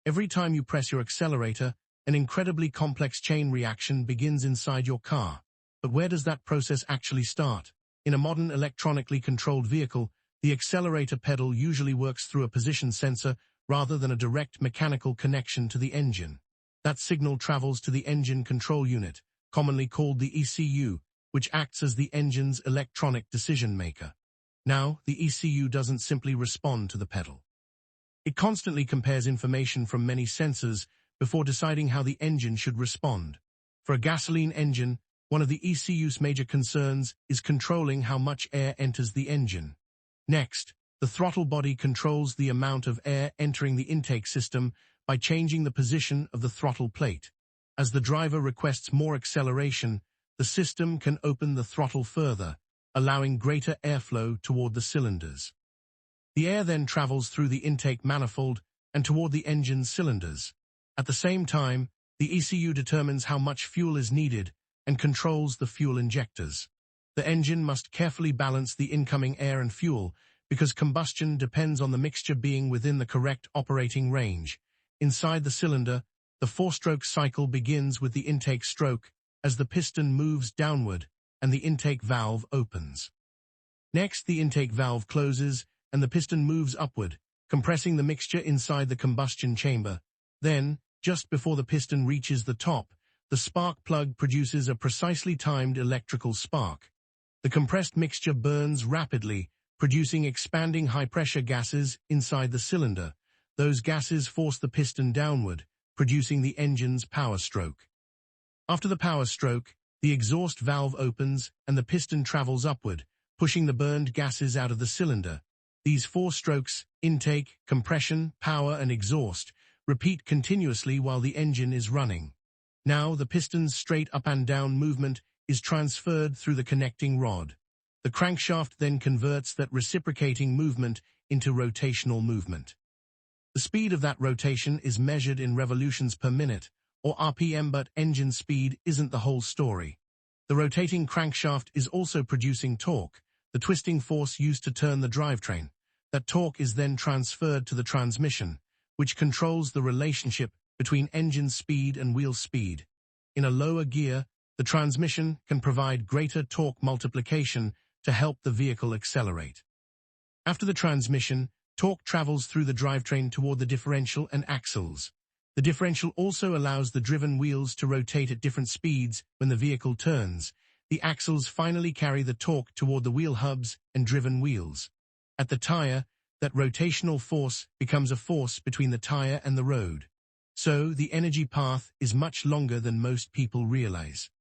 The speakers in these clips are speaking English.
Every time you press your accelerator, an incredibly complex chain reaction begins inside your car. But where does that process actually start? In a modern electronically controlled vehicle, the accelerator pedal usually works through a position sensor rather than a direct mechanical connection to the engine. That signal travels to the engine control unit, commonly called the ECU, which acts as the engine's electronic decision maker. Now, the ECU doesn't simply respond to the pedal. It constantly compares information from many sensors before deciding how the engine should respond. For a gasoline engine, one of the ECU's major concerns is controlling how much air enters the engine. Next, the throttle body controls the amount of air entering the intake system by changing the position of the throttle plate. As the driver requests more acceleration, the system can open the throttle further, allowing greater airflow toward the cylinders. The air then travels through the intake manifold and toward the engine's cylinders. At the same time, the ECU determines how much fuel is needed and controls the fuel injectors. The engine must carefully balance the incoming air and fuel because combustion depends on the mixture being within the correct operating range. Inside the cylinder, the four-stroke cycle begins with the intake stroke as the piston moves downward and the intake valve opens. Next, the intake valve closes and the piston moves upward, compressing the mixture inside the combustion chamber. Then, just before the piston reaches the top, the spark plug produces a precisely timed electrical spark. The compressed mixture burns rapidly, producing expanding high-pressure gases inside the cylinder. Those gases force the piston downward, producing the engine's power stroke. After the power stroke, the exhaust valve opens and the piston travels upward, pushing the burned gases out of the cylinder. These four strokes, intake, compression, power, and exhaust, repeat continuously while the engine is running. Now, the piston's straight up and down movement is transferred through the connecting rod. The crankshaft then converts that reciprocating movement into rotational movement. The speed of that rotation is measured in revolutions per minute, or RPM, but engine speed isn't the whole story. The rotating crankshaft is also producing torque, the twisting force used to turn the drivetrain. That torque is then transferred to the transmission, which controls the relationship between engine speed and wheel speed. In a lower gear, the transmission can provide greater torque multiplication to help the vehicle accelerate. After the transmission, torque travels through the drivetrain toward the differential and axles. The differential also allows the driven wheels to rotate at different speeds when the vehicle turns. The axles finally carry the torque toward the wheel hubs and driven wheels. At the tire, that rotational force becomes a force between the tire and the road. So, the energy path is much longer than most people realize.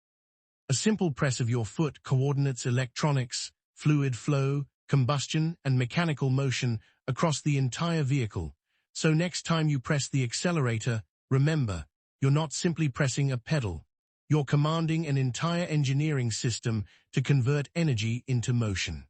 A simple press of your foot coordinates electronics, fluid flow, combustion, and mechanical motion across the entire vehicle. So next time you press the accelerator, remember, you're not simply pressing a pedal. You're commanding an entire engineering system to convert energy into motion.